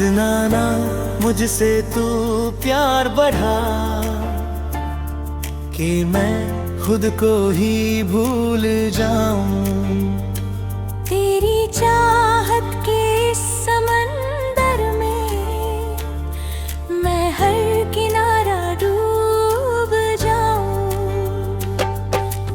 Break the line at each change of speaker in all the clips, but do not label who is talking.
इतना ना मुझसे तू प्यार बढ़ा कि मैं खुद को ही भूल जाऊं।
तेरी चाहत के इस समंदर में मैं हर किनारा डूब जाऊं।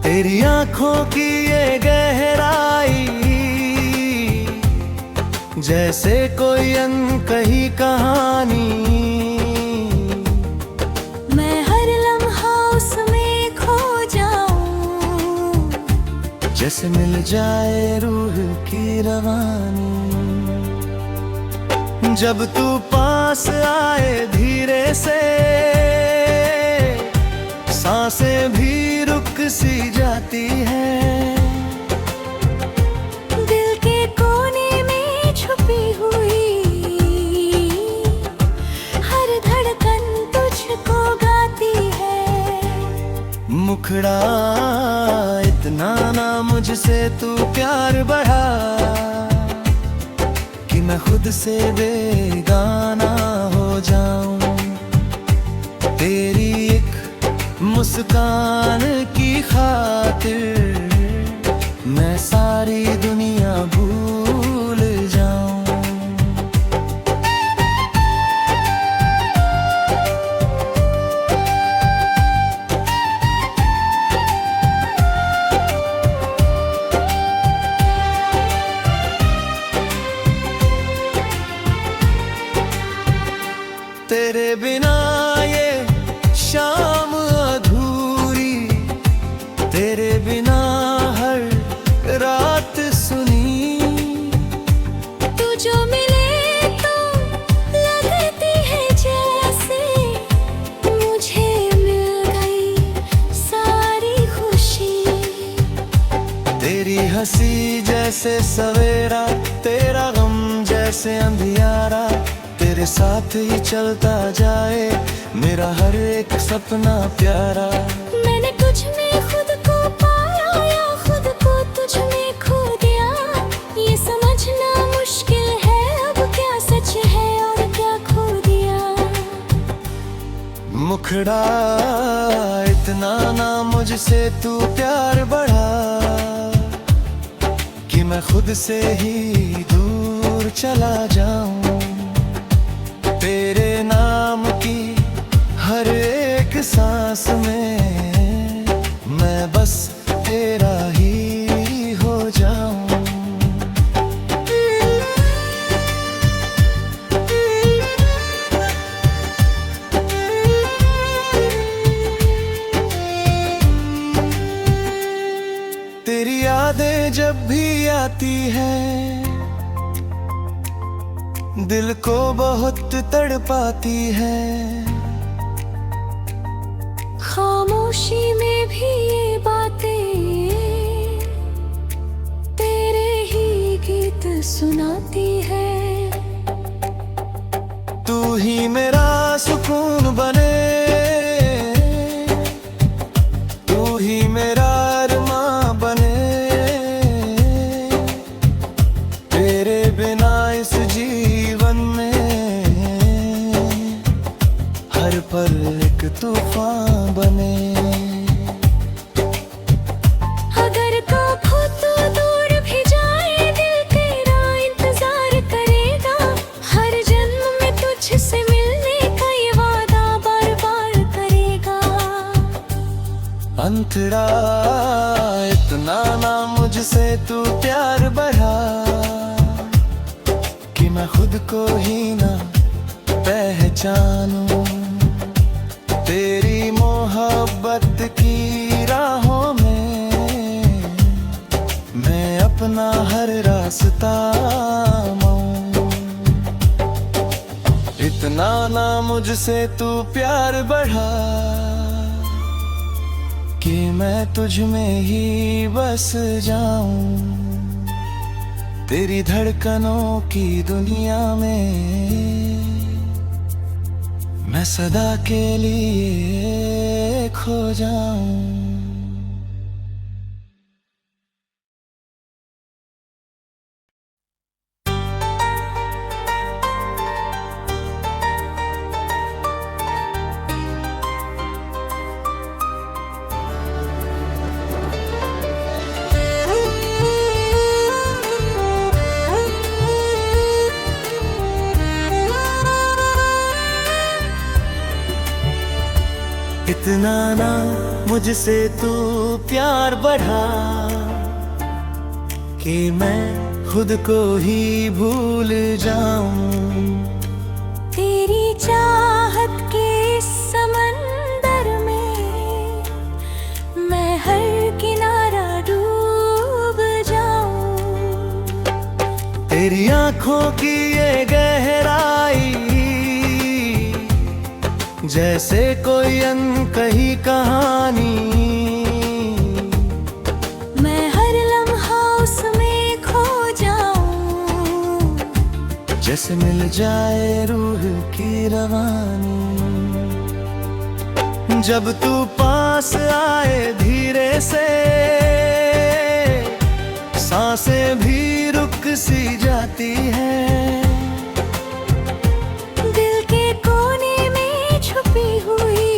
तेरी आंखों की ये गहराई जैसे कोई अनकही कहानी,
मैं हर लम्हा उसमें खो जाऊं।
जैसे मिल जाए रूह की रवानी। जब तू पास आए धीरे से सांसें भी रुक सी जाती है।
दिल के कोने में छुपी हुई हर धड़कन तुझको गाती है।
मुखड़ा इतना ना मुझसे तू प्यार बढ़ा कि मैं खुद से बेगाना हो जाऊं। तेरी एक मुस्कान की खातिर मैं सारी दुनिया भूल जाऊं। तेरे बिना ये शाम अधूरी, तेरे बिना हर रात सुनी।
तू जो मिले तो लगती है जैसे मुझे मिल गई सारी खुशी।
तेरी हंसी जैसे सवेरा, तेरा गम जैसे अंधियारा, तेरे साथ ही चलता जाए मेरा हर एक सपना प्यारा।
मैंने तुझ में खुद को पाया या खुद को तुझ में खो दिया, ये समझना मुश्किल है अब क्या सच है और क्या खो दिया।
मुखड़ा इतना ना मुझसे तू प्यार बढ़ा कि मैं खुद से ही दूर चला जाऊं। तेरे नाम की हर एक सांस में मैं बस तेरा ही हो जाऊं। तेरी यादें जब भी आती हैं दिल को बहुत तड़पाती है।
खामोशी में भी ये बातें तेरे ही गीत सुनाती है।
तू ही मेरा सुकून बने, तू ही मेरा अरमां बने। तेरे बिना इस जीवन में हर पल एक तूफान बने।
अगर कभी तू दूर भी जाए दिल तेरा इंतजार करेगा, हर जन्म में तुझसे मिलने का ये वादा बार बार करेगा।
अंतरा इतना ना मुझसे तू प्यार बढ़ा कि मैं खुद को ही ना पहचानूं। तेरी मोहब्बत की राहों में मैं अपना हर रास्ता माऊं। इतना ना मुझसे तू प्यार बढ़ा कि मैं तुझ में ही बस जाऊं। तेरी धड़कनों की दुनिया में मैं सदा के लिए खो जाऊं। इतना ना मुझसे तू प्यार बढ़ा कि मैं खुद को ही भूल जाऊं।
तेरी चाहत के इस समंदर में मैं हर किनारा डूब जाऊं।
तेरी आंखों की ये गहराई जैसे कोई अनकही कहानी,
मैं हर लम्हा उसमें खो जाऊं।
जैसे मिल जाए रूह की रवानी। जब तू पास आए धीरे से सांसें भी रुक सी जाती है।
दिल के कोने में छुपी हुई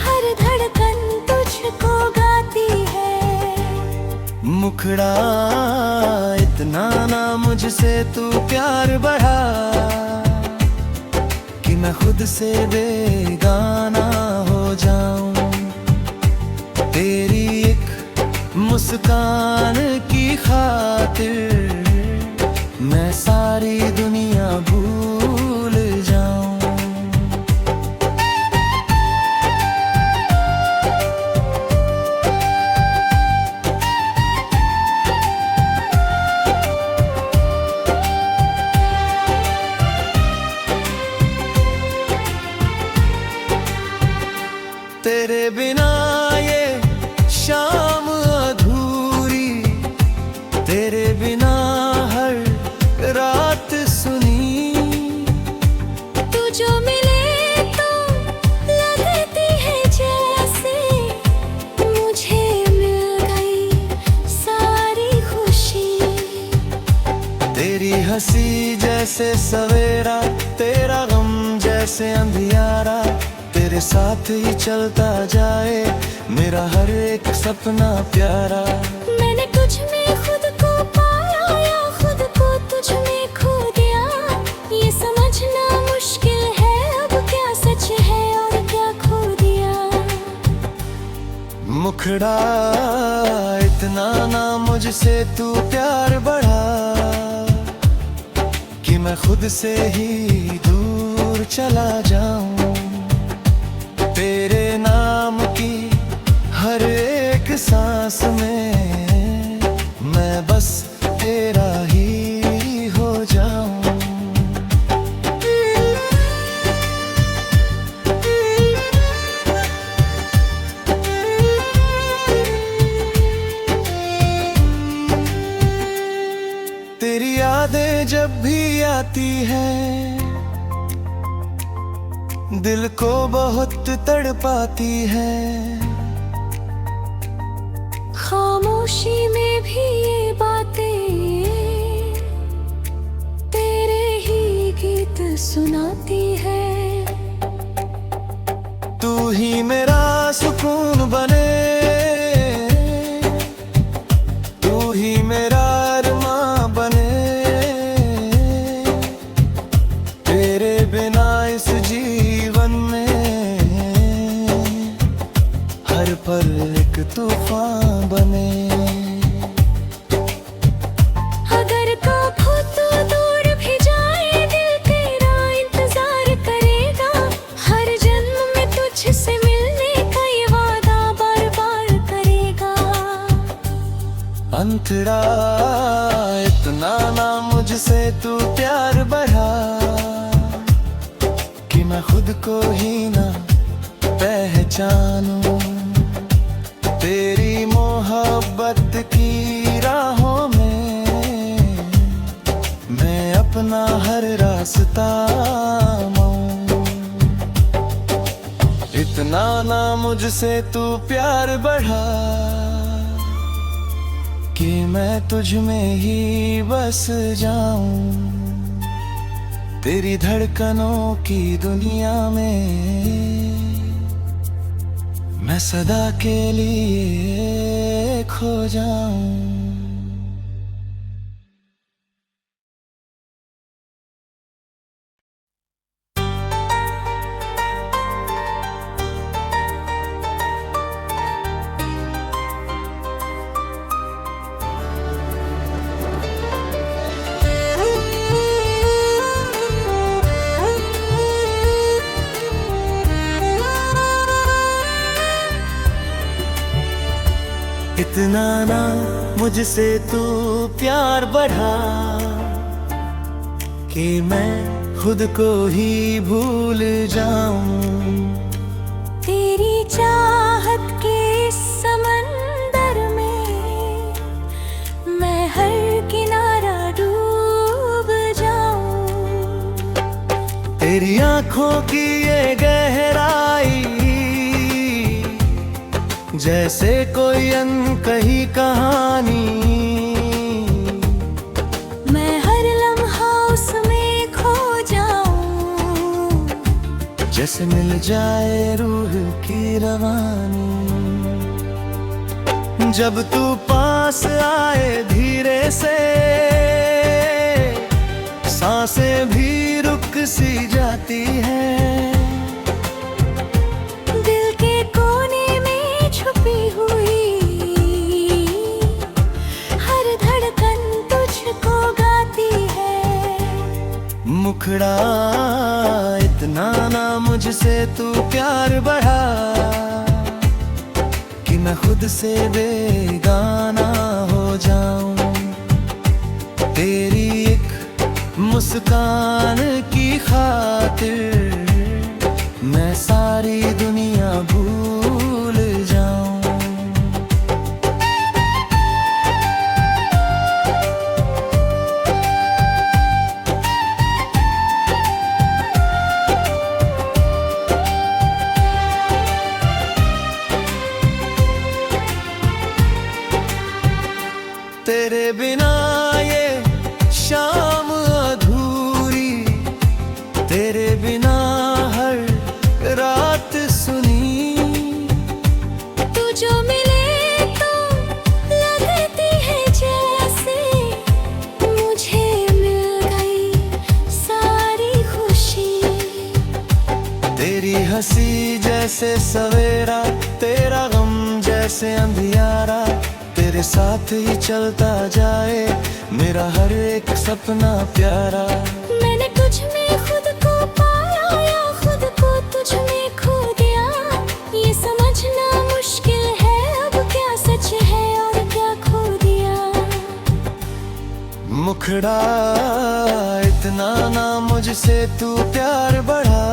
हर धड़कन तुझको गाती है।
मुखड़ा इतना ना मुझसे तू प्यार बढ़ा कि मैं खुद से बेगाना हो जाऊं। तेरी एक मुस्कान की खातिर मैं सारी दुनिया भूल जाऊं। तेरे बिना ये शाम अधूरी, तेरे बिना हर रात सुनी।
तू जो मिले तो लगती है जैसे मुझे मिल गई सारी खुशी।
तेरी हंसी जैसे सवेरा, तेरा गम जैसे अंधियारा, तेरे साथ ही चलता जाए मेरा हर एक सपना प्यारा।
मैंने तुझ में खुद को पाया या खुद को तुझ में खो दिया, ये समझना मुश्किल है अब क्या सच है और क्या खो दिया।
मुखड़ा इतना ना मुझसे तू प्यार बढ़ा कि मैं खुद से ही दूर चला जाऊं। तेरे नाम की हर एक सांस में मैं बस तेरा ही हो जाऊं। तेरी यादें जब भी आती हैं दिल को बहुत तड़पाती है।
खामोशी में भी ये बातें तेरे ही गीत सुनाती है।
तू ही मेरा सुकून बने, तू ही मेरा अरमां बने। तेरे बिना इस जीवन में हर पल एक तूफान बने।
अगर कभी तू दूर भी जाए दिल तेरा इंतजार करेगा। हर जन्म में तुझसे मिलने का ये वादा बार बार करेगा।
अंतरा इतना ना मुझसे तू प्यार बढ़ा कि मैं खुद को ही ना पहचानूं। तेरी मोहब्बत की राहों में मैं अपना हर रास्ता माऊं। इतना ना मुझसे तू प्यार बढ़ा कि मैं तुझ में ही बस जाऊं। तेरी धड़कनों की दुनिया में मैं सदा के लिए खो जाऊं। इतना ना मुझसे तू प्यार बढ़ा कि मैं खुद को ही भूल जाऊं।
तेरी चाहत के इस समंदर में मैं हर किनारा डूब जाऊं।
तेरी आंखों की ये गहराई जैसे कोई अनकही कहानी,
मैं हर लम्हा उसमें खो जाऊं।
जैसे मिल जाए रूह की रवानी। जब तू पास आए धीरे से सांसें भी रुक सी जाती है।
दिल के कोने में छुपी हुई हर धड़कन तुझको गाती है।
मुखड़ा इतना ना मुझसे तू प्यार बढ़ा कि मैं खुद से बेगाना हो जाऊं। तेरी एक मुस्कान की खातिर मैं सारी दुनिया भूल जाऊं। तेरे बिना ये शाम अधूरी, तेरे बिना हर रात सुनी।
तू जो मिले तो लगती है जैसे मुझे मिल गई सारी खुशी।
तेरी हंसी जैसे सवेरा, तेरा गम जैसे अंधियारा, तेरे साथ ही चलता जाए मेरा हर एक सपना प्यारा।
मैंने तुझ में खुद को पाया या खुद को तुझ में खो दिया, ये समझना मुश्किल है अब क्या सच है और क्या खो दिया।
मुखड़ा इतना ना मुझसे तू प्यार बढ़ा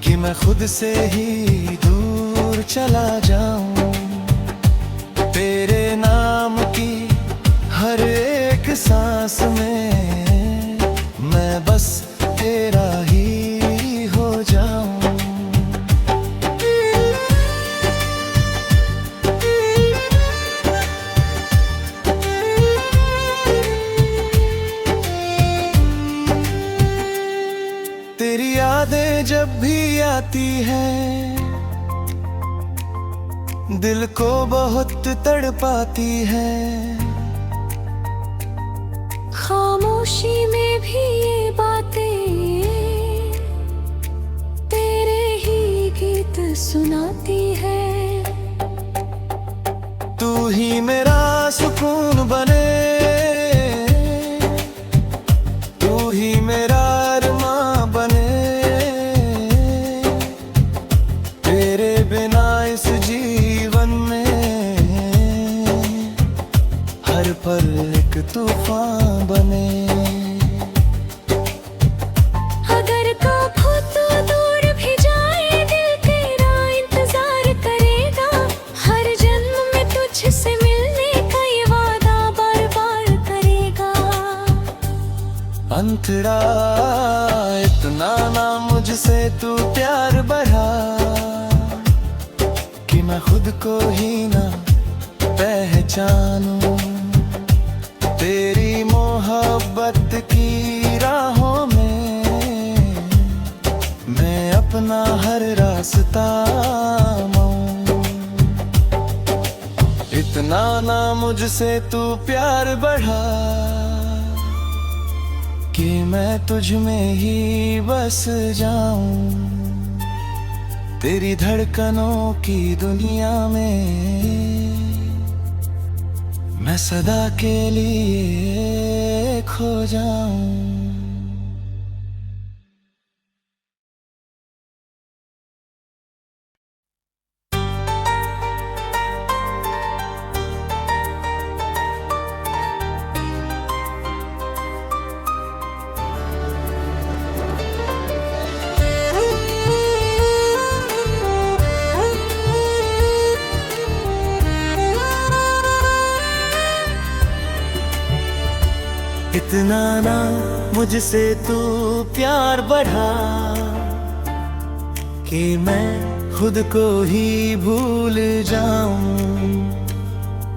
कि मैं खुद से ही दूर चला जाऊं। तेरे नाम की हर एक सांस में मैं बस तेरा ही हो जाऊं। तेरी यादें जब भी आती हैं दिल को बहुत तड़पाती है।
खामोशी में भी ये बातें तेरे ही गीत सुनाती है।
तू ही मेरा सुकून बने, तू ही मेरा अरमां बने। तेरे बिना इस जीवन में हर पल एक तूफान बने।
अगर कभी तू दूर भी जाए दिल तेरा इंतजार करेगा। हर जन्म में तुझसे मिलने का ये वादा बार बार करेगा।
अंतरा इतना ना मुझसे तू प्यार बढ़ा कि मैं खुद को ही ना पहचानूं। तेरी मोहब्बत की राहों में मैं अपना हर रास्ता माऊं। इतना ना मुझसे तू प्यार बढ़ा कि मैं तुझ में ही बस जाऊं। तेरी धड़कनों की दुनिया में मैं सदा के लिए खो जाऊं। इतना ना मुझसे तू प्यार बढ़ा कि मैं खुद को ही भूल जाऊं।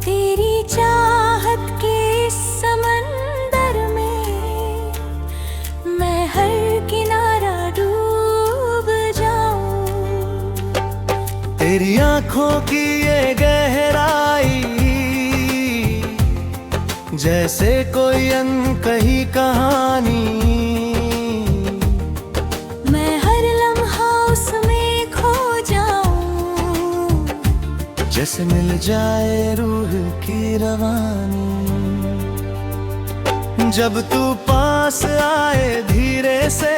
तेरी चाहत के इस समंदर में मैं हर किनारा डूब जाऊं।
तेरी आंखों की ये गहराई जैसे कोई अनकही कहानी,
मैं हर लम्हा उसमें खो जाऊं।
जैसे मिल जाए रूह की रवानी। जब तू पास आए धीरे से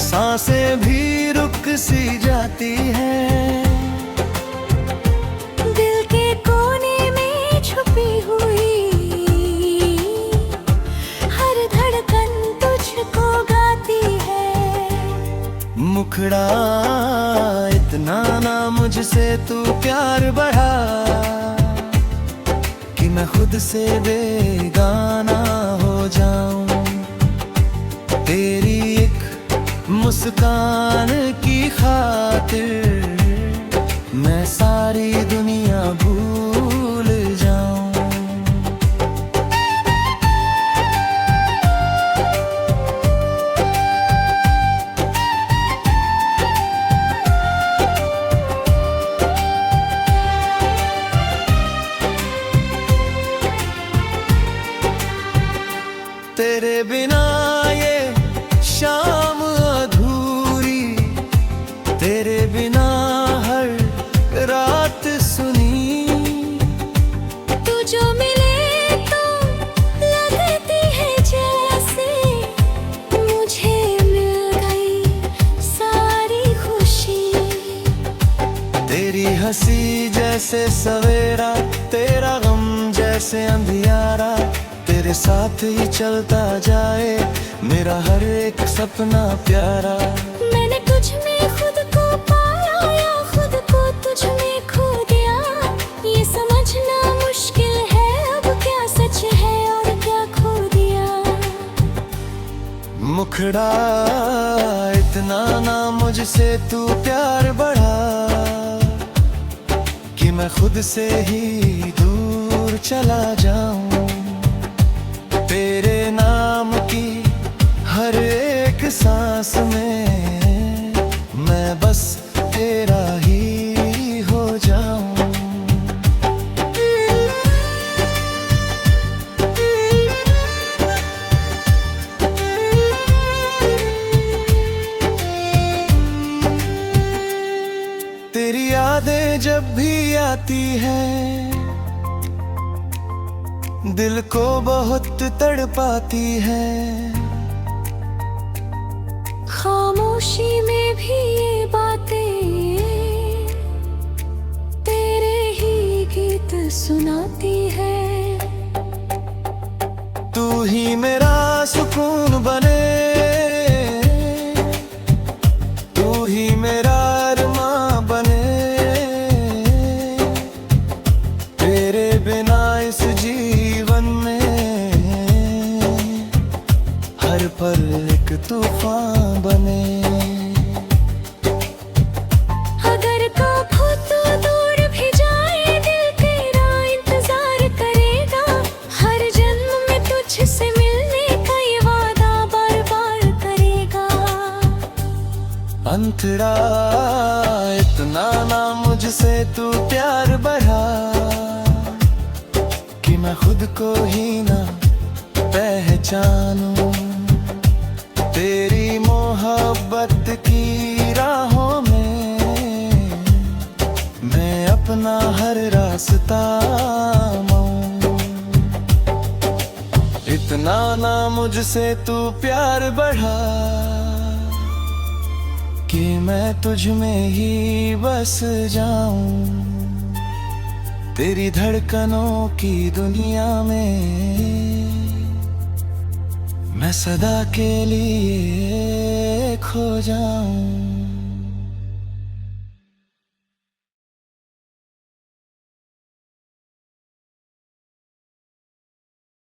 सांसें भी रुक सी जाती है।
दिल के कोने में छुपी हुई हर धड़कन तुझको गाती है।
मुखड़ा इतना ना मुझसे तू प्यार बढ़ा कि मैं खुद से बेगाना हो जाऊं। तेरी एक मुस्कान की खातिर मैं सारी दुनिया भूल जाऊं। तेरे बिना ये शाम अधूरी, तेरे बिना हर रात सुनी।
तू जो मिले तो लगती है जैसे मुझे मिल गई सारी खुशी।
तेरी हंसी जैसे सवेरा, तेरा गम जैसे अंधियारा, तेरे साथ ही चलता जाए मेरा हर एक सपना प्यारा।
मैंने तुझ में खुद को पाया या खुद को तुझ में खो दिया, ये समझना मुश्किल है अब क्या सच है और क्या खो दिया।
मुखड़ा इतना ना मुझसे तू प्यार बढ़ा कि मैं खुद से ही दूर चला जाऊं। तेरे नाम की हर एक सांस में मैं बस तेरा ही हो जाऊं। तेरी यादें जब भी आती हैं दिल को बहुत तड़पाती है।
खामोशी में भी ये बातें तेरे ही गीत सुनाती है।
तू ही मेरा सुकून बने, तू ही मेरा अरमां बने। तेरे बिना इस जीवन में हर पल एक तूफान बने।
अगर कभी तू दूर भी जाए दिल तेरा इंतजार करेगा। हर जन्म में तुझसे मिलने का ये वादा बार बार करेगा।
अंतरा इतना ना मुझसे तू प्यार बढ़ा कि मैं खुद को ही ना पहचानूं। तेरी मोहब्बत की राहों में मैं अपना हर रास्ता माऊं। इतना ना मुझसे तू प्यार बढ़ा कि मैं तुझ में ही बस जाऊं। तेरी धड़कनों की दुनिया में मैं सदा के लिए खो जाऊं।